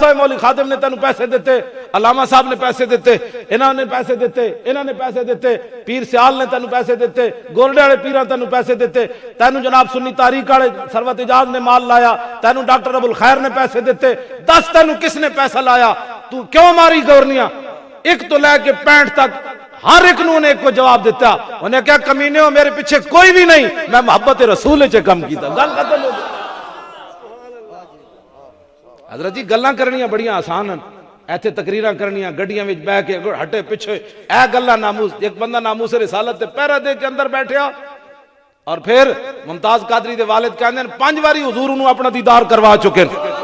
ہوئے مولی خادم نے تینوں پیسے دیتے، علامہ صاحب نے پیسے دیتے، انہوں نے پیسے دیتے، انہوں نے پیسے دیتے، پیر سیال نے تینوں پیسے دیتے، گولڈے والے پیراں تینوں پیسے دیتے، تینوں جناب سنی تاریخ والے سروت اجاز نے مال لایا، تینوں ڈاکٹر ابو الخیر نے پیسے دیتے، 10 تینوں کس نے پیسہ لایا؟ تو کیوں ماری گورنیاں؟ ایک تو لے کے 65 تک ہر ایک نے ایک کو جواب دیتا، انہیں کیا کمینے ہو میرے پیچھے کوئی بھی نہیں، میں محبت رسول چ کم کیتا، گل ختم ہو گئی۔ حضرت جی گلاں کرنیاں بڑیاں آسان ہیں، ایتھے تقریراں کرنیاں گڈیاں وچ بیٹھ کے ہٹے پیچھے اے گلاں ناموس، ایک بندہ ناموس رسالت تے پہرا دے کے اندر بیٹھیا، اور پھر ممتاز قادری دے والد کہندے ہیں 5 واری حضور انہوں اپنا دیدار کروا چکے ہیں۔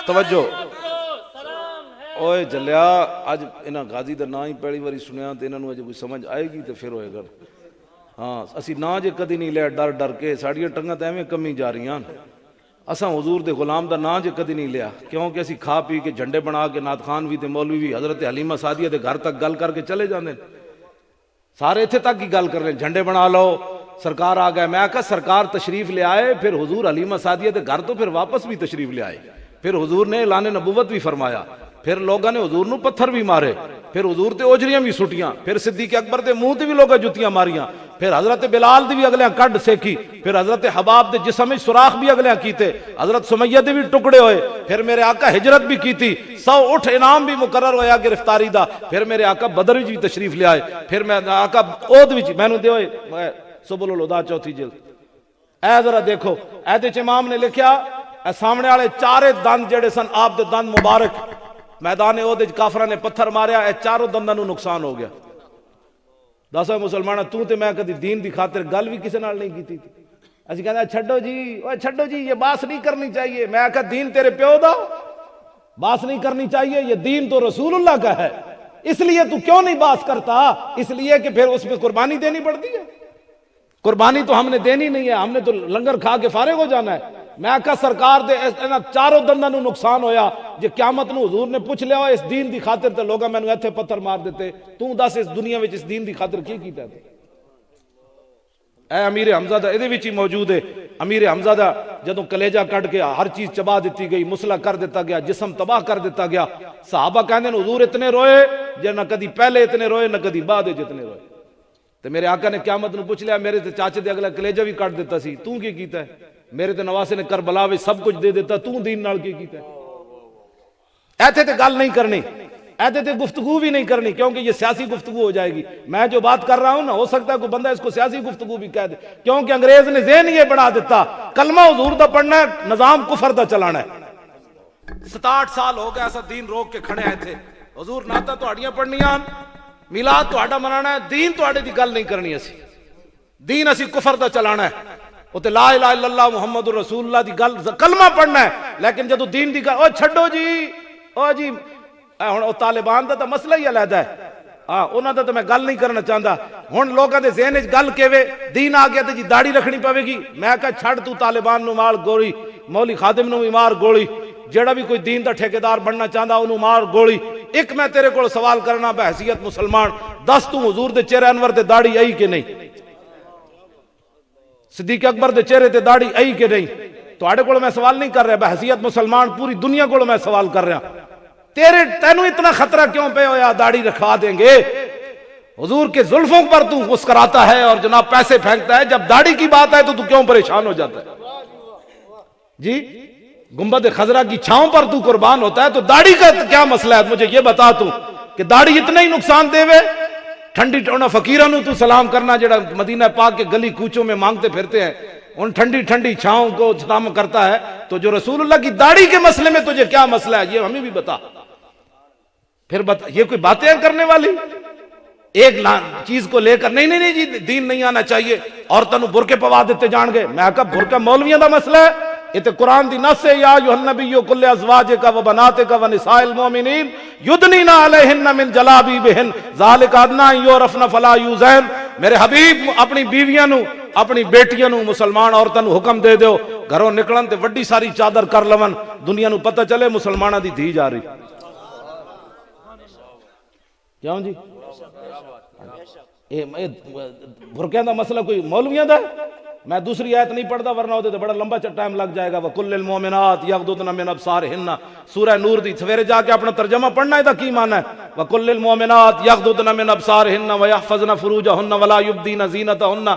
توجہ اوئے جلیا، اج انہاں غازی دا نام ہی پہلی واری سنیا تے انہاں نوں اج کوئی سمجھ آئے گی تے پھر ہوئے گا۔ ہاں اسی نا جے کدی نہیں لیا ڈر ڈر کے، ساڈیاں ٹنگاں تے ایویں کمی جا رہیاں، اساں حضور دے غلام دا نا جے کدی نہیں لیا، کیونکہ اسی کھا پی کے جھنڈے بنا کے نعت خوان بھی تے مولوی بھی حضرت حلیمہ سعدیہ دے گھر تک گل کر کے چلے جاندے، سارے ایتھے تک ہی گل کر رہے ہیں، جھنڈے بنا لو سرکار آ گئے۔ میں کہا سرکار تشریف لے آئے، پھر حضور حلیمہ سعدیہ دے گھر تو پھر واپس بھی تشریف لے آئے، پھر حضور نے اعلان نبوت بھی فرمایا، پھر لوگوں نے حضور نو پتھر بھی مارے، پھر حضور تے اوجریاں بھی سٹیاں، پھر صدیق اکبر دے منہ تے بھی لوگاں جتیاں ماریاں، پھر حضرت بلال دی بھی اگلیاں کڈ سیکھی، پھر حضرت حباب دے جسم وچ سوراخ بھی اگلیاں کیتے، حضرت سمیہ دے بھی ٹکڑے ہوئے، پھر میرے آقا ہجرت بھی کیتی، 100 اٹھ انعام بھی مقرر ہویا گرفتاری دا، پھر میرے آقا بدر وچ بھی تشریف لے آئے، پھر میں آقا اود وچ مینوں دے ہوئے سبل الہدی 4 جلد۔ اے ذرا دیکھو اے امام نے لکھیا، اے سامنے والے 4 دند جڑے سن آپ دے دند مبارک میدان احد وچ کافراں نے پتھر ماریا، اے 4 دنداں نو نقصان ہو گیا۔ دسو مسلماناں تو تے میں کدی دین دی خاطر گل بھی کسے نال نہیں کیتی، اسی کہندے چھڈو جی، اوے چھڈو جی، یہ باس نہیں کرنی چاہیے۔ میں کہا دین تیرے پیو دا باس نہیں کرنی چاہیے، یہ دین تو رسول اللہ کا ہے، اس لیے تو کیوں نہیں باس کرتا؟ اس لیے کہ پھر اس میں قربانی دینی پڑتی ہے، قربانی تو ہم نے دینی نہیں ہے، ہم نے تو لنگر کھا کے فارغ ہو جانا ہے۔ میں کہا سرکار دے انہاں 4 دنداں نو نقصان ہویا، جے قیامت نو حضور نے پوچھ لیا اس دین دی خاطر تے لوگاں مینوں ایتھے پتھر مار دیتے، تو دس اس دنیا وچ اس دین دی خاطر کی کیتا ہے؟ اے امیر حمزہ دا ادھے وچ ہی موجود ہے، امیر حمزہ دا جدوں کلیجہ کٹ کے ہر چیز چبا دیتی گئی، مسلح کر دیتا گیا، جسم تباہ کر دیتا گیا، صحابہ کہندے نے حضور اتنے روئے جے نہ کدی پہلے اتنے روئے نہ کدی بعد اتنے روئے۔ تے میرے آقا نے قیامت نو پوچھ لیا، میرے تے چاچے دے اگلا کلیجہ بھی کٹ دیتا سی، تو کی کیتا ہے؟ میرے تے نواسے نے کربلا وچ سب کچھ دے دیتا، تو دین نال کی کیتا ہے؟ ایتھے تے گل نہیں کرنی، ایتھے تے گفتگو بھی نہیں کرنی، کیونکہ یہ سیاسی گفتگو ہو جائے گی۔ میں جو بات کر رہا ہوں نا، ہو سکتا ہے کوئی بندہ اس کو سیاسی گفتگو بھی کہہ دے، کیونکہ انگریز نے ذہن یہ بنا دیتا کلمہ حضور دا پڑھنا ہے، نظام کفر دا چلانا ہے۔ 67 سال ہو گئے ایسا دین روک کے کھڑے آئے تھے، حضور نعتاں تہاڈیاں پڑھنیاں، میلاد تہاڈا منانا ہے، دین تہاڈے دی گل نہیں کرنی، اسی دین اسی کفر دا چلانا ہے، اوتے لا الہ الا اللہ محمد رسول اللہ دی گل کلمہ پڑھنا ہے، لیکن جدو دین دی گل او چھڈو جی، او جی ہن او طالبان دا تو مسئلہ ہی علیحدہ ہے، ہاں انہاں دا تو میں گل نہیں کرنا چاہتا۔ ہن لوگاں دے ذہن وچ گل کیویں دین آ گیا تے جی داڑھی رکھنی پوے گی، میں کہا چھڈ تو طالبان نو مار گولی، مولی خادم نو بھی مار گولی، جیڑا بھی کوئی دین دا ٹھیکیدار بننا چاہندا انہوں مار گولی۔ ایک میں تیرے کول سوال کرنا بحیثیت مسلمان، دس تو حضور دے چہرے انور تے داڑھی آئی کہ نہیں؟ صدیق اکبر دے چہرے تے داڑھی آئی کہ نہیں؟ تواڈے کول میں سوال نہیں کر رہا، بحیثیت مسلمان پوری دنیا کول میں سوال کر رہا، تینوں اتنا خطرہ کیوں پہ ہویا داڑھی رکھوا دیں گے؟ حضور کے زلفوں پر تو مسکراتا ہے اور جناب پیسے پھینکتا ہے، جب داڑھی کی بات ہے تو کیوں پریشان ہو جاتا ہے؟ جی گنبد خضرا کی چھاؤں پر تو قربان ہوتا ہے تو داڑھی کا کیا مسئلہ ہے؟ مجھے یہ بتا تو کہ داڑھی اتنا ہی نقصان دے وے؟ ٹھنڈی ٹھنڈا فقیرانو تو سلام کرنا جڑا مدینہ پاک کے گلی کوچوں میں مانگتے پھرتے ہیں، ان ٹھنڈی ٹھنڈی چھاؤں کو سلام کرتا ہے، تو جو رسول اللہ کی داڑھی کے مسئلے میں تجھے کیا مسئلہ ہے؟ یہ ہمیں بھی بتا، پھر بتا۔ یہ کوئی باتیں کرنے والی ایک چیز کو لے کر نہیں جی دین نہیں آنا چاہیے، عورتوں نو برقعے پوا دیتے جان گے۔ میں کہا برقعہ مولویاں دا مسئلہ ہے، یہ تو قرآن دی نص ہے، یا ایھا النبی کل ازواجک و بناتک و نساء المؤمنین یدنین علیہن من جلابیبہن ذالک ادنی ان یعرفن فلا یؤذین۔ میرے حبیب اپنی بیویاں نو اپنی بیٹیاں نو مسلمان عورتاں نو حکم دے دیو گھروں نکلن تے وڈی ساری چادر کر لون، دنیا نو پتہ چلے مسلماناں دی دھی جا رہی۔ کیوں جی برقعے دا مسئلہ کوئی مولویاں دا ہے؟ میں دوسری آیت نہیں پڑھتا ورنہ ہوتے تو بڑا لمبا ٹائم لگ جائے گا. وَقُلْ لِلْمُؤْمِنَاتِ يَغْضُضْنَ مِنْ أَبْصَارِهِنَّ سورہ نور دی سویرے جا کے اپنا ترجمہ پڑھنا ہے. کی معنی ہے وَقُلْ لِلْمُؤْمِنَاتِ يَغْضُضْنَ مِنْ أَبْصَارِهِنَّ وَيَحْفَظْنَ فُرُوجَهُنَّ وَلَا يُبْدِينَ زِينَتَهُنَّ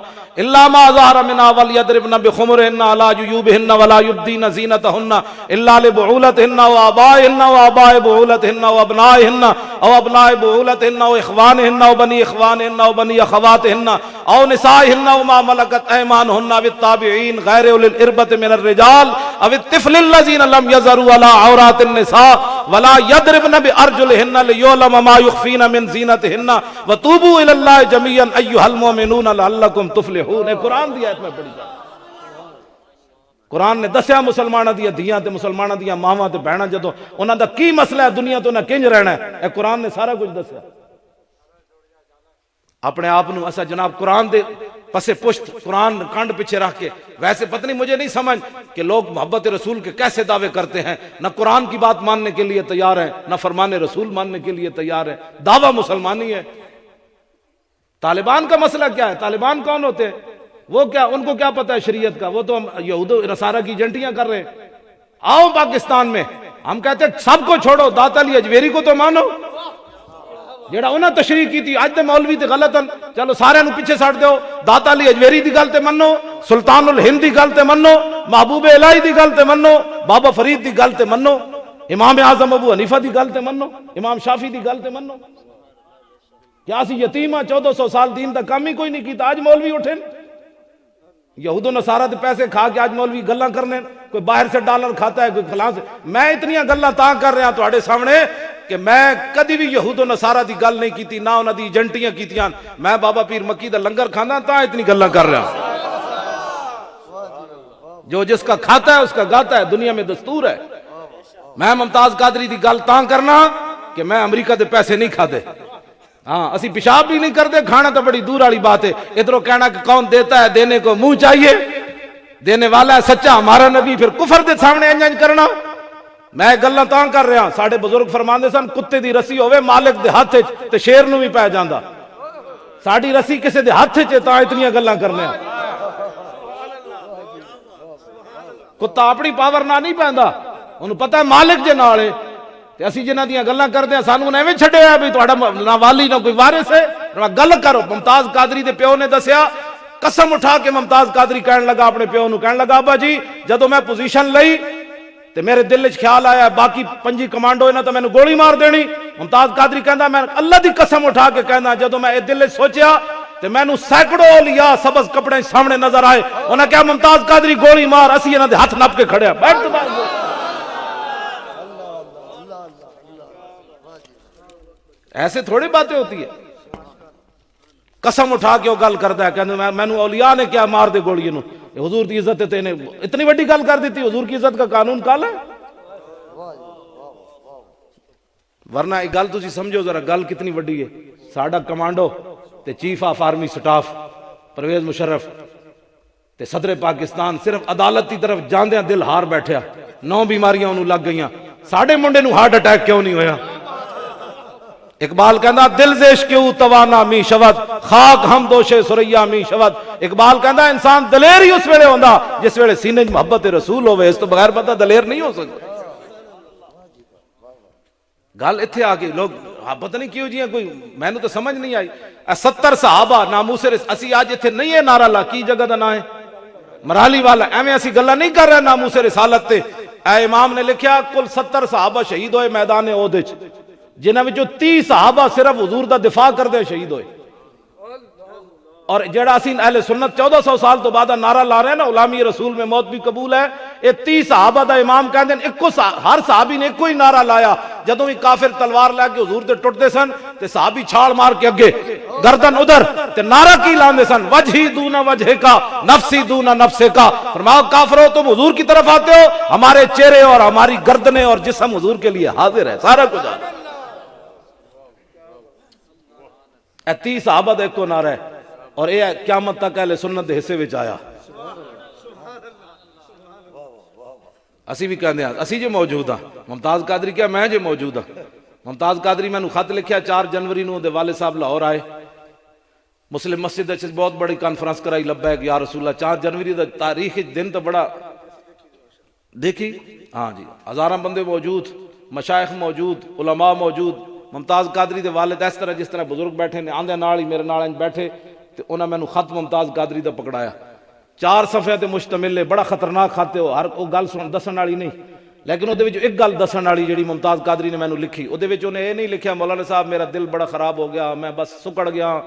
إِلَّا مَا ظَهَرَ مِنْهَا وَلْيَضْرِبْنَ بِخُمُرِهِنَّ عَلَى جُيُوبِهِنَّ وَلَا يُبْدِينَ زِينَتَهُنَّ إِلَّا لِبُعُولَتِهِنَّ وَآبَائِهِنَّ وَآبَاءِ بُعُولَتِهِنَّ وَأَبْنَائِهِنَّ أَوْ أَبْنَاءِ بُعُولَتِهِنَّ وَإِخْوَانِهِنَّ وَبَنِي إِخْوَانِهِنَّ وَبَنِي أَخَوَاتِهِنَّ أَوْ نِسَائِهِنَّ وَمَا مَلَكَتْ أَيْمَانُهُنَّ وَالتَّابِعِينَ غَيْرِ أُولِي الْإِرْبَةِ مِنَ الرِّجَالِ أَوِ الطِّفْلِ الَّذِينَ لَمْ يَظْهَرُوا عَلَى عَوْرَاتِ النِّسَاءِ وَلَا يَضْرِبْنَ بِأَرْجُلِهِنَّ لِيُعْلَمَ مَا يُخْفِينَ مِنْ زِينَتِهِنَّ وَتُوبُوا إِلَى اللَّهِ جَمِيعًا أَيُّهَا الْمُؤْمِنُونَ لَعَلَّكُمْ تُفْلِحُونَ. قرآن دی آیت میں پڑھی جائے. قرآن نے دسیا مسلمانوں دیا دھیاں تے مسلمانوں دیا ماواں تے بہناں جدوں انہاں دا کی مسئلہ ہے دنیا تو انہاں کنج رہنا ہے اے قرآن نے سارا کچھ دسیا. اپنے آپ نو اسا جناب قرآن دے پسے پشت قرآن کانڈ پیچھے رکھ کے ویسے پتہ نہیں مجھے نہیں سمجھ کہ لوگ محبت رسول کے کیسے دعوے کرتے ہیں. نہ قرآن کی بات ماننے کے لیے تیار ہیں نہ فرمان رسول ماننے کے لیے تیار ہیں. دعویٰ مسلمانی ہے. طالبان کا مسئلہ کیا ہے؟ طالبان کون ہوتے ہیں؟ وہ کیا ان کو کیا پتہ ہے شریعت کا؟ وہ تو یہود و نصارہ کی ایجنٹیاں کر رہے ہیں. آؤ پاکستان میں ہم کہتے ہیں سب کو چھوڑو داتا علی اجویری کو تو مانو جیڑا انہاں تشریح کی تھی. اج تے مولوی تے غلط ہیں چلو سارے نو پیچھے چھڈ دیو. داتا علی اجویری دی گل تے منو, سلطان الہند دی گل تے منو, محبوب الہی دی گل تے منو, بابا فرید دی گل تے منو, امام اعظم ابو حنیفہ دی گل تے منو, امام شافعی دی گل تے منو. کیا اسی یتیماں 1400 سال دین دا کام ہی کوئی نہیں کیتا. اج مولوی اٹھے یہود و نصارہ تے پیسے کھا کے آج مولوی گلاں کرنے. کوئی باہر سے ڈالر کھاتا ہے, کوئی فلاں سے. میں اتنی گلاں تاں کر رہا تواڈے سامنے کہ میں کدی بھی یہود و نصارہ دی گل نہیں کیتی نہ انہاں دی ایجنٹیاں کیتیاں. میں بابا پیر مکی دا لنگر کھانا تاں اتنی گلاں کر رہا. جو جس کا کھاتا ہے اس کا گاتا ہے, دنیا میں دستور ہے. میں ممتاز قادری دی گل تاں کرنا کہ میں امریکہ دے پیسے نہیں کھاتے. ہاں اسی پیشاب بھی نہیں کرتے, کھانا تو بڑی دور والی بات ہے. ادھروں کہنا کہ کون دیتا ہے, دینے کو منہ چاہیے, دینے والا ہے سچا ہمارا نبی, پھر کفر دے سامنے انج کرنا. میں گلاں تاں کر رہا. ساڈے بزرگ فرماندے سن کتے دی رسی ہوے مالک دے ہاتھ وچ تے شیر نو بھی پے جاندا. ساڈی رسی کسے دے ہاتھ وچ تاں اتنی گلاں کرنے. کتا اپنی پاور نہ نہیں پیندا, انہوں پتہ ہے مالک جے نال ہے. تے اسی جنہاں دیاں گلاں کردے ہیں سانوں ایویں چھڈیا بھی تہاڈا نہ والی نہ کوئی وارث ہے. گل کرو. ممتاز قادری دے پیو نے دسیا, قسم اٹھا کے ممتاز قادری کہن لگا اپنے پیو نو, کہن لگا ابا جی جدوں میں پوزیشن لئی تے میرے دل وچ خیال آیا باقی 5 کمانڈو انہاں تے مینوں گولی مار دینی. ممتاز قادری کہندا میں اللہ دی قسم اٹھا کے کہندا جدوں میں دل وچ سوچیا تے مینوں سینکڑوں اولیاء سبز کپڑے سامنے نظر آئے. انہاں کہا ممتاز قادری گولی مار, اسی انہاں دے ہاتھ نپ کے کھڑیا. بیٹھ ایسے تھوڑی باتیں ہوتی ہے. قسم اٹھا کے وہ گل کرتا ہے کہ مینوں اولیاء نے کیا مار دے گولی نو. حضور کی عزت تے اتنی بڑی گل کر دیتی. حضور کی عزت کا قانون کالا ہے. ورنہ ایک گل تسی سمجھو ذرا گل کتنی بڑی ہے. ساڈا کمانڈو تے chief of army staff Pervez Musharraf تے صدر پاکستان صرف عدالت کی طرف جاندیاں دل ہار بیٹھیا. 9 بیماریاں انہوں لگ گئیاں. ساڈے منڈے نو ہارٹ اٹیک کیوں نہیں ہویا؟ اقبال کہندا دل زیش کیوں توانا می شود, خاک ہم دوشے سریا می شود. اقبال کہندا انسان دلیر ہی اس ویلے ہوندا جس ویلے سینے وچ محبت رسول ہوے, اس تو بغیر بندہ دلیر نہیں ہو سکتا. گل ایتھے آ کے لوگ پتہ نہیں کیوں جی کوئی مینوں تو سمجھ نہیں آئی. 70 صحابہ ناموس اسی اج ایتھے نہیں ہے نعرہ لا کی جگہ دا نام ہے مرالی والا. ایویں اسی گلاں نہیں کر رہے ناموس رسالت تے. اے امام نے لکھیا کل 70 صحابہ شہید ہوئے میدان احد وچ, جنہاں وچوں 30 صحابہ صرف حضور دا دفاع کردے شہید ہوئے. اور جڑا اسی اہل سنت 1400 سال تو بعد نعرہ لا رہے ہیں نا غلامی رسول میں موت بھی قبول ہے, یہ 30 صحابہ دا امام کہندے ہیں ہر صحابی نے ایکو ہی نعرہ لایا. جدوں ہی کافر تلوار لے کے حضور تے ٹٹدے سن تے صحابی چھال مار کے اگے گردن ادھر تے نعرہ کی لاندے سن وجہی دون وجہ کا نفسی دون نفس کا. فرمایا کافرو تم حضور کی طرف آتے ہو, ہمارے چہرے اور ہماری گردنیں اور جسم حضور کے لیے حاضر ہے, سارا کچھ ہے. 30 صحابہ دا ایک نعرہ ہے اور یہ قیامت تک اہل سنت دے حصے وچ آیا. اسی بھی کہندے ہیں اسی جو موجود ہاں. ممتاز قادری کیا میں جو موجود ہاں. ممتاز قادری میں خط لکھیا 4 جنوری نو دے والد صاحب لاہور آئے, مسلم مسجد وچ بہت بڑی کانفرنس کرائی, لبیک یا رسول اللہ. 4 جنوری دا تاریخ دن تو بڑا دیکھی, ہاں جی, ہزاراں بندے موجود, مشائخ موجود, علماء موجود. ممتاز قادری دے والد اس طرح جس طرح بزرگ بیٹھے نے آندے نال ہی میرے نال بیٹھے تے انہاں مینوں خط ممتاز قادری دا پکڑایا, 4 صفحے تے مشتمل ہے, بڑا خطرناک خط ہے, ہر او گل سن دسن والی نہیں, لیکن وہ ایک گل دسن والی جڑی ممتاز قادری نے مینوں لکھی, وہ انہیں یہ نہیں لکھیا مولانا صاحب میرا دل بڑا خراب ہو گیا, میں بس سکڑ گیا,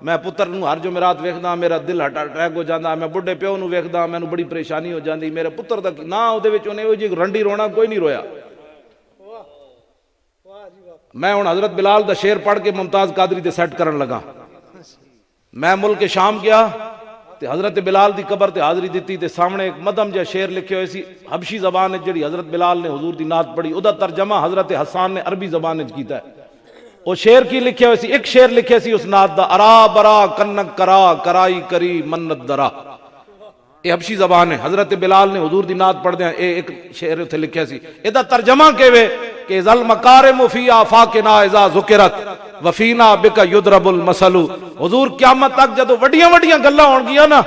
میں پتر نو ہر جمعرات ویکھدا میرا دل ہارٹ اٹیک ہو جاندا, میں بڈھے پیو نو ویکھدا مینوں بڑی پریشانی ہو جاندی, میرے پتر دا نہ انہیں وہ جی رنڈی رونا کوئی نہیں رویا. میں ہن حضرت بلال دا شعر پڑھ کے ممتاز قادری تے سیٹ کرن لگا. میں ملک شام گیا تے حضرت بلال دی قبر تے حاضری دیتی تے سامنے ایک مدم جا شعر لکھے ہوئے سی حبشی زبان وچ, جڑی حضرت بلال نے حضور دی نعت پڑھی, او دا ترجمہ حضرت حسان نے عربی زبان وچ کیتا ہے. او شعر کی لکھے ہوئے سی, ایک شعر لکھے سی اس نعت دا, ارا برا کنک کرا کرائی کری منت درا, یہ حبشی زبان ہے. حضرت بلال نے حضور دی نعت پڑھ دیا, ایک شعر اتھے لکھیا سی, اے دا ترجمہ کیوے کہ ذل مکارم فی آفاقنا اذا ذکرت وفینا بک یضرب المثل. حضور قیامت تک جدو وڈیاں وڈیاں گلاں ہون گیاں نا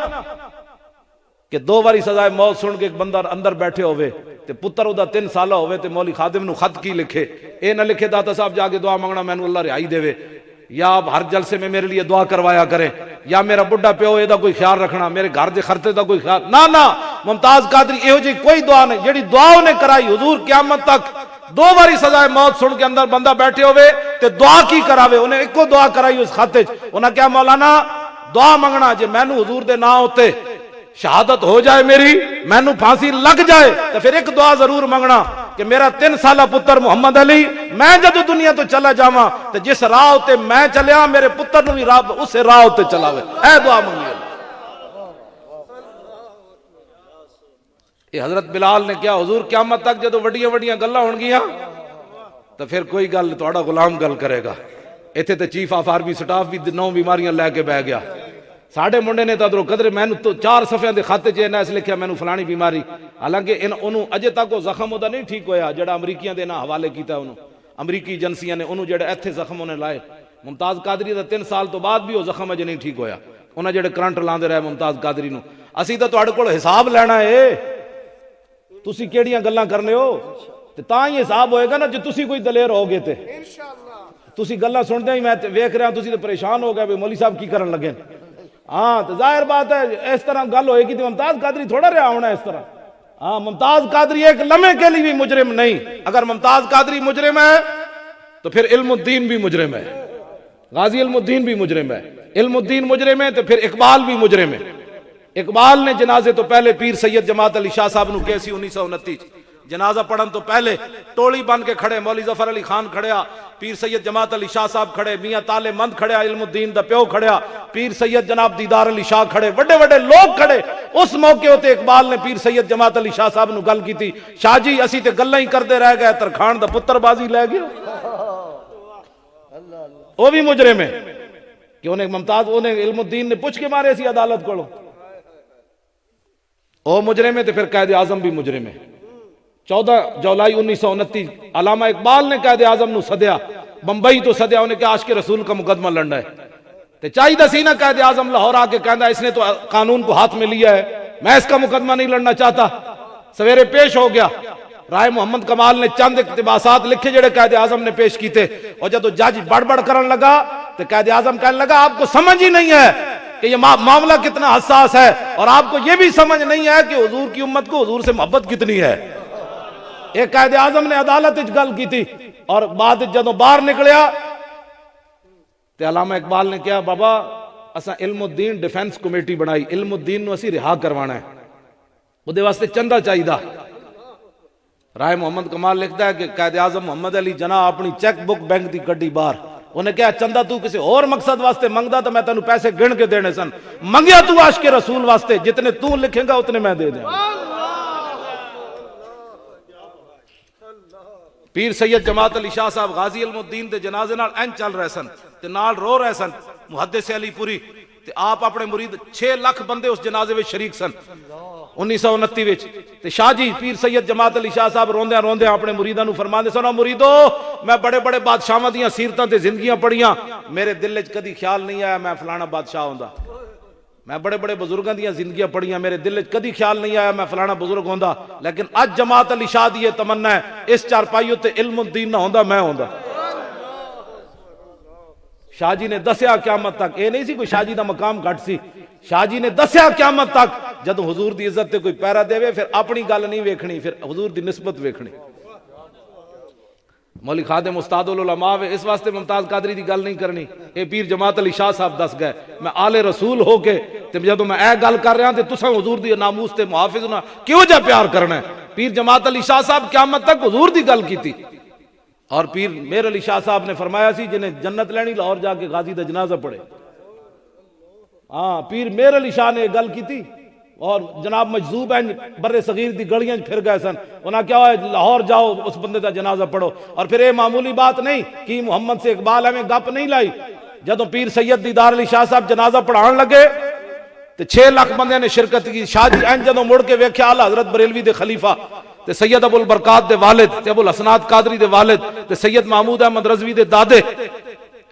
کہ 2 واری سزائے موت سن کے ایک بندہ اندر بیٹھے ہوئے تے پتر او دا 3 سالہ ہوئے تے مولی خادم نو خط کی لکھے, اے نہ لکھے داتا صاحب جا کے دعا مانگنا مینوں اللہ رہائی دے, یا آپ ہر جلسے میں میرے لیے دعا کروایا کریں, یا میرا بڈھا پیو اے دا کوئی خیال رکھنا, میرے گھر دے خرچے دا کوئی خیال نہ. ممتاز قادری ایہو جی کوئی دعا نہیں, جڑی دعا انہیں کرائی حضور قیامت تک 2 واری سزائے موت سن کے اندر بندہ بیٹھے ہوئے تے دعا کی کراوے, انہیں ایک کو دعا کرائی اس خط وچ, انہاں کیا مولانا دعا منگنا جے مینوں حضور دے نا ہوتے شہادت ہو جائے میری, مینوں پھانسی لگ جائے تو پھر ایک دعا ضرور منگنا کہ میرا 3 سالہ پتر محمد علی میں جدو دنیا تو چلا جاواں تے جس راہ تے میں چلیا میرے پتر نو بھی راہ اس راہ تے چلاوے, اے دعا منگی. یہ حضرت بلال نے کیا حضور قیامت تک جدو وڈیاں وڈیاں گلاں ہون گیاں تو پھر کوئی گل تہاڈا غلام گل کرے گا. ایتھے تے چیف آف آرمی سٹاف بھی 9 بیماریاں لے کے بہ گیا. ساڈے منڈے نے تادرو قدر مینوں تو 4 صفحے دے خط چ اس لکھیا مینوں فلانی بیماری, حالانکہ انہوں اجے تک وہ زخم ہوتا نہیں ٹھیک ہویا جڑا امریکیاں دے نا حوالے کیتا انہوں, امریکی ایجنسیاں نے انہوں جڑے ایتھے زخم انہیں لائے. ممتاز قادری دا 3 سال تو بعد بھی وہ زخم اجے نہیں ٹھیک ہویا, انہاں جڑے کرنٹ لاندے رہے ممتاز قادری نو. اسی تو تہاڈے کول حساب لینا ہے, تسی کیڑیاں گلاں کرنے ہو تے تاں ہی حساب ہوئے گا نا, جے تسی کوئی دلیر ہو گے تے تسی گلاں سنتے ہی میں ویکھ رہا تسی تے پریشان ہو گئے بھی مولوی صاحب کی کرن لگے. ہاں تو ظاہر بات ہے اس طرح گل ہوئے گی تو ممتاز قادری تھوڑا رہا ہونا اس طرح. ہاں ممتاز قادری ایک لمحے کے لیے بھی مجرم نہیں. اگر ممتاز قادری مجرم ہے تو پھر علم الدین بھی مجرم ہے, غازی علم الدین بھی مجرم ہے, علم الدین مجرم ہے تو پھر اقبال بھی مجرم ہے. اقبال نے جنازے تو پہلے پیر سید جماعت علی شاہ صاحب نو کیسی 1929 جنازہ پڑھن تو پہلے ٹولی بن کے کھڑے, مولوی ظفر علی خان کھڑیا, پیر سید جماعت علی شاہ صاحب کھڑے, میاں تالے مند کھڑیا, علم الدین دا پیو کھڑیا, پیر سید جناب دیدار علی شاہ کھڑے, بڑے بڑے لوگ کھڑے. اس موقع ہوتے اقبال نے پیر سید جماعت علی شاہ صاحب نو گل کی تھی, شاہ جی اسی تے گلاں ہی کردے رہ گئے, ترکھان دا پتر بازی لے گئے. وہ بھی مجرم ہے کہ انہیں ممتاز انہیں علم الدین نے پوچھ کے مارے سی عدالت کو, وہ مجرم ہے. تو پھر قائد اعظم بھی مجرم ہے. 14 جولائی 1929 علامہ اقبال نے قائد اعظم نو سدیا, بمبئی تو سدیا, انہیں کہا عاشق رسول کا مقدمہ لڑنا ہے. تو چاہیے دا سی نا قائد اعظم لاہور آ کے کہندا اس نے تو قانون کو ہاتھ میں لیا ہے, میں اس کا مقدمہ نہیں لڑنا چاہتا. سویرے پیش ہو گیا, رائے محمد کمال نے چند اقتباسات لکھے جڑے قائد اعظم نے پیش کیتے, اور جب جج بڑبڑ کرن لگا تو قائد اعظم کہنے لگا آپ کو سمجھ ہی نہیں ہے کہ یہ معاملہ کتنا حساس ہے, اور آپ کو یہ بھی سمجھ نہیں ہے کہ حضور کی امت کو حضور سے محبت کتنی ہے. ایک قائد اعظم نے عدالت گل کی تھی, اور بعد جدوں باہر نکلیا تے علامہ اقبال نے کہا بابا اساں علم الدین ڈیفنس کمیٹی بنائی, علم الدین نو اسی رہا کروانا ہے, وہ دے واسطے چندہ چاہیے. رائے محمد کمال لکھتا ہے کہ قائد اعظم محمد علی جناح اپنی چیک بک بینک دی کڈی باہر, انہیں کہا چندہ تو کسی اور مقصد واسطے منگدا تو میں تینوں پیسے گن کے دینے سن, منگیا تو عاشق رسول واسطے, جتنے تو لکھیں گا اتنے میں دے دیں. پیر سید جماعت علی شاہ صاحب غازی علم الدین دے جنازے نال این چل رہے سن تے نال رو رہے سن. محدث علی پوری تے آپ اپنے مرید 6 لاکھ بندے اس جنازے میں شریک سن 1929 وچ تے شاہ جی پیر سید جماعت علی شاہ صاحب روندے روندے اپنے مریداں نوں فرماندے سن مریدو میں بڑے بڑے بادشاہاں دیاں سیرتاں تے زندگیاں پڑھیاں میرے دل وچ کدی خیال نہیں آیا میں فلانا بادشاہ ہوندا میں بڑے بڑے بزرگاں دیاں زندگیاں پڑھیاں میرے دل وچ کدی خیال نہیں آیا میں فلانا بزرگ ہوندا لیکن اج جماعت علی شاہ دی یہ تمنا ہے اس چارپائی تے علم الدین نہ ہوندا میں ہوندا شاہ جی نے دسیا قیامت تک اے نہیں سی کوئی شاہ جی دا مقام گھٹ سی شاہ جی نے دسیا قیامت تک جدوں حضور دی عزت تے کوئی پیرا دے پھر اپنی گل نہیں ویکھنی پھر حضور دی نسبت ویکھنی مولی خادم استاد العلماء اس واسطے ممتاز قادری دی گل نہیں کرنی اے پیر جماعت علی شاہ صاحب دس گئے میں آل رسول ہو کے تے جدوں میں اے گل کر رہا تے تساں حضور دی ناموس تے محافظ نہ کیوں جا پیار کرنا ہے پیر جماعت علی شاہ صاحب قیامت تک حضور دی گل کیتی اور پیر میر علی شاہ صاحب نے فرمایا سی جنہیں جنت لینی لاہور جا کے غازی دا جنازہ پڑھے ہاں پیر میر علی شاہ نے گل کی تھی اور جناب مجذوب ہیں بر صغیر دی گلیاں پھر گئے سن انہاں کیا ہے لاہور جاؤ اس بندے دا جنازہ پڑھو اور پھر یہ معمولی بات نہیں کہ محمد سے اقبال ہمیں گپ نہیں لائی جدوں پیر سید دیدار علی شاہ صاحب جنازہ پڑھان لگے تے 6 لاکھ بندے نے شرکت کی شاہ جی این جدوں مڑ کے ویکھیا اعلی حضرت بریلوی دے خلیفہ تے سید ابو البرکات دے والد تے ابو الحسنات قادری دے والد تے سید محمود احمد رضوی دے دادے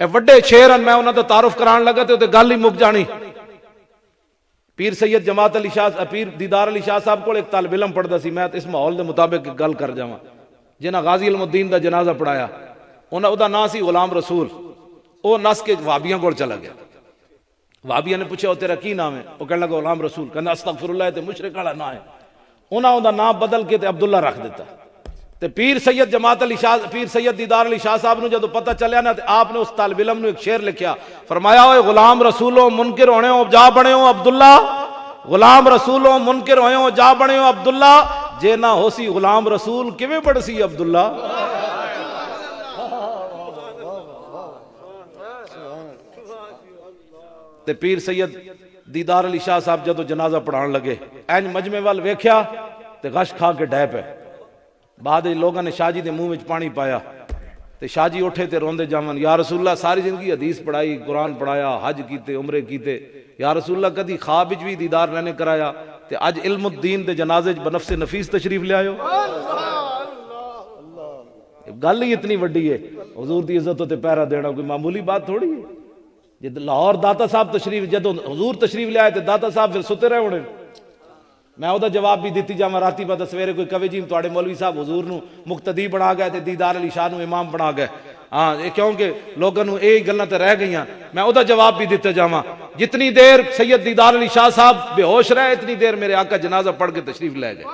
اے وڈے شیر ہیں میں انہاں دا تعارف کران لگا تے گل ہی مک جانی پیر سید جماعت علی شاہ پیر دیدار علی شاہ صاحب کو ایک طالب علم پڑھدا سی میں اس ماحول دے مطابق گل کر جاواں جنہاں غازی علم الدین دا جنازہ پڑھایا انہاں دا نام سی غلام رسول او نس کے وہابیاں کول چلا گیا وہابیاں نے پوچھا تیرا کی نام ہے وہ کہنے لگا غلام رسول کہنا استغفر اللہ تے مشرک والا نام ہے انہاں دا نام بدل کے تے عبداللہ رکھ دیتا تے پیر سید جماعت علی شاہ پیر سید دیدار علی شاہ صاحب نو جدوں پتہ چلیا نا تے آپ نے اس طالب علم نو ایک شعر لکھیا فرمایا اوے غلام رسولو منکر ہونے ہو جا بنے ہو عبداللہ غلام رسولو منکر ہوئے ہو جا بنے ہو عبداللہ جے نہ ہو سی غلام رسول کیویں پڑھ سی عبداللہ تے پیر سید دیدار علی شاہ صاحب جدو جنازہ پڑھان لگے این مجمع وال ویکھیا تے غش کھا کے ڈے پے بعد لوگوں نے شاہ جی دے منہ وچ پانی پایا تے شاہ جی اٹھے تے روندے جاون یا رسول اللہ ساری زندگی حدیث پڑھائی قرآن پڑھایا حج کیتے عمرے کیتے یا رسول اللہ کدی خواب وچ بھی دیدار نہیں کرایا تے اج علم الدین دے جنازے وچ بنفس نفیس تشریف لے آئے گل ہی اتنی وڈی ہے حضور دی عزت تے پیرا دینا کوئی معمولی بات تھوڑی ہے جد لاہور داتا صاحب تشریف جدو حضور تشریف لے آئے تے داتا صاحب پھر ستے رہے ہونے میں او دا جواب بھی دیتی جاواں راتی پتہ سویرے کوئی کہے جی تواڈے مولوی صاحب حضور نو مقتدی بنا گئے تے دیدار علی شاہ نو امام بنا گئے ہاں کیونکہ لوگوں نو یہ گلاں تے رہ گئیاں میں او دا جواب بھی دیتے جاواں جتنی دیر سید دیدار علی شاہ صاحب بے ہوش رہے اتنی دیر میرے آقا جنازہ پڑھ کے تشریف لے گئے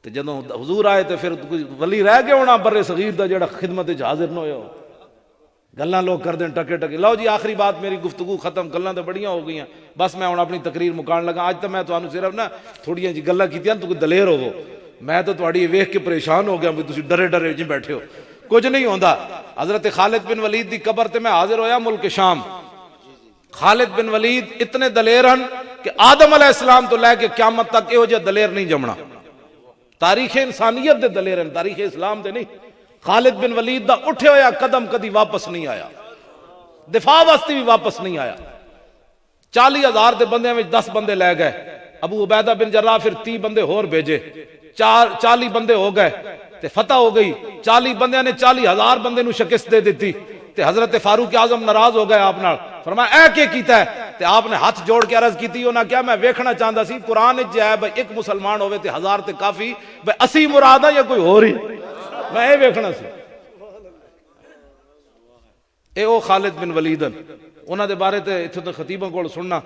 تے جدوں حضور آئے تے پھر کوئی ولی رہ گیا ہونا بر صغیر دا جڑا خدمت وچ حاضر نہ ہویا گلاں لوگ کر دیں ٹکے ٹکے لو جی آخری بات میری گفتگو ختم گلاں تے بڑیاں ہو گئیاں بس میں ہن اپنی تقریر مکان لگا اج تے میں تانوں صرف نا تھوڑیاں جی گلاں کیتیاں تو دلیر ہوو میں تو تہاڈی ویکھ کے پریشان ہو گیا بھی تسی ڈرے ڈرے جی بیٹھے ہو کچھ نہیں ہوندا حضرت خالد بن ولید دی قبر تے میں حاضر ہویا ملک شام خالد بن ولید اتنے دلیر ہیں کہ آدم علیہ السلام تو لے کے قیامت تک یہو جہا دلیر نہیں جمنا تاریخ انسانیت دے دلیر ہیں تاریخ اسلام دے نہیں خالد بن ولید دا اٹھے ہویا قدم کدی واپس نہیں آیا دفاع واسطے بھی واپس نہیں آیا 40,000 دے بندے میں 10 بندے لے گئے ابو عبیدہ بن جراح پھر 30 بندے اور بھیجے 40 بندے ہو گئے تے فتح ہو گئی 40 بندے نے 40,000 بندے نو شکست دے دیتی تے حضرت فاروق اعظم ناراض ہو گئے آپ نال فرمایا اے کیا کیتا ہے تے آپ نے ہاتھ جوڑ کے عرض کیتی انہاں کیا میں ویکھنا چاہندا سی قرآن وچ ہے بھائی ایک مسلمان ہوے تے 1000 تے کافی بھائی 80 مراد ہے یا کوئی ہو رہی میں یہ ویکھنا سی اے او خالد بن ولید انہاں دے بارے تے ایتھے تے خطیباں کول سننا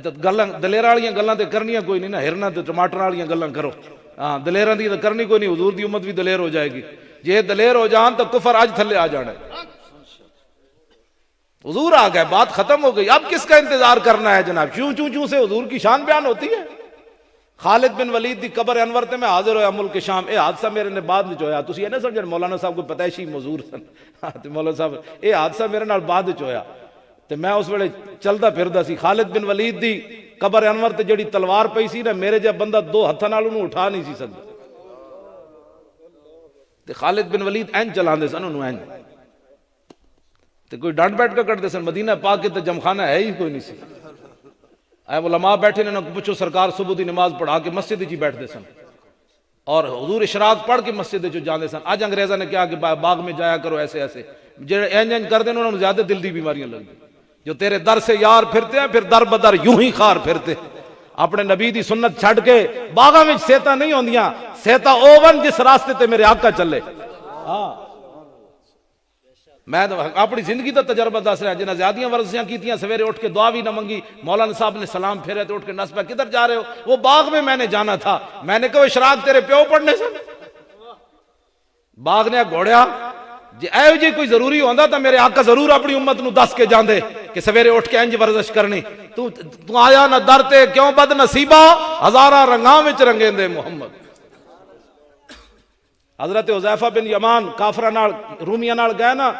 تے گلاں دلیراں والیاں گلاں تے کرنیاں کوئی نہیں نا ہرنا تے ٹماٹر والیاں گلاں کرو ہاں دلیراں دی تے کرنی کوئی نہیں حضور دی امت بھی دلیر ہو جائے گی جے دلیر ہو جان تو کفر اج تھلے آ جانا حضور آ گئے بات ختم ہو گئی اب کس کا انتظار کرنا ہے جناب چوں چوں چوں سے حضور کی شان بیان ہوتی ہے خالد بن ولید دی قبر انور تے میں حاضر ہویا ملک شام اے حادثہ میرے نے بعد وچ ہویا تسی نہ سمجھن مولانا صاحب کو پیدائشی مزور سن تے مولانا صاحب اے حادثہ میرے نال بعد وچ ہویا تے میں اس ویلے چلدا پھردا سی خالد بن ولید دی قبر انور تے جڑی تلوار پئی سی نا میرے جا بندہ 2 ہتھاں نال اونوں اٹھا نہیں سی سکدا تے خالد بن ولید این چلاندے سن اونوں این تو کوئی ڈانٹ بیٹھ کر کرتے سن، مدینہ پاک کے تو جمخانہ ہے ہی کوئی نہیں سی. اے علماء بیٹھے انہوں نے پوچھو سرکار صبح دی نماز پڑھا کے مسجد جی بیٹھتے سن اور حضور اشراق پڑھ کے مسجد جو جاندے سن. آج انگریزاں نے کہا کہ باغ میں جایا کرو ایسے ایسے، جو اینج کر دیں انہوں نے زیادہ دل دی بیماریاں لگ گئی. جو تیرے در سے یار پھرتے ہیں پھر در بدر یوں ہی خار پھرتے. اپنے نبی دی سنت چھڈ کے باغاں وچ سیتا نہیں ہوندیاں، سیتا اوون جس راستے تے میرے آقا چلے. ہاں میں اپنی زندگی دا تجربہ دس رہا، جنہیں زیادیاں ورزیاں کیتیاں، سویرے اٹھ کے دعا بھی نہ منگی، مولانا صاحب نے سلام پھیرے تو اٹھ کے نس پہ کدھر جا رہے ہو؟ وہ باغ میں نے جانا تھا. میں نے کہا اشراق تیرے پیو پڑھنے سے. باغ نے گھوڑیا جی اے جی کوئی ضروری ہوندا تو میرے آقا ضرور اپنی امت نو دس کے جاندے کہ سویرے اٹھ کے انج ورزش کرنی. تو آیا نہ در تے کیوں بد نصیبہ، ہزاراں رنگاں وچ رنگیندے محمد. حضرت حذیفہ بن یمان کافراں نال رومیاں نال گئے نا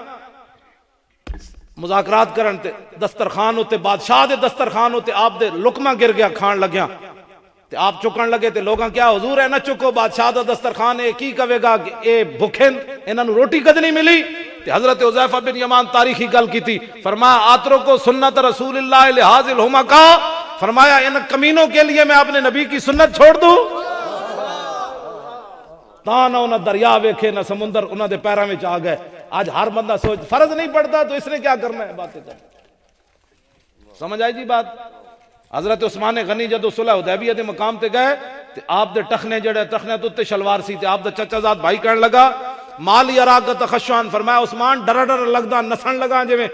مذاکرات کرن تے دسترخوان ہوتے بادشاہ دے دسترخوان ہوتے آپ دے لقمہ گر گیا کھان لگیا تے آپ چکن لگے تے لوگاں کیا حضور ہے نہ چکو بادشاہ دا دسترخوان ہے کی کہے گا کہ اے بھوکھے انہاں نو روٹی کد نہیں ملی. تے حضرت حذیفہ بن یمان تاریخی گل کی تھی، فرمایا آتروں کو سنت رسول اللہ لحاظ الحمقا، فرمایا ان کمینوں کے لیے میں اپنے نبی کی سنت چھوڑ دوں؟ نہ انہاں دریا ویکھے نہ سمندر انہاں دے پیراں وچ آ گئے. آج ہر بندہ سوچ فرض نہیں پڑتا تو اس نے کیا کرنا ہے. باتیں سمجھ آئی جی بات. حضرت عثمان غنی جدو صلح حدیبیہ دے مقام تے گئے تے آپ دے ٹخنے جڑے ٹخنے تو تے شلوار سی تے آپ دا چچا زاد بھائی کہنے لگا مال یراک تخشعان، فرمایا عثمان ڈر ڈر لگدا نسن لگا جویں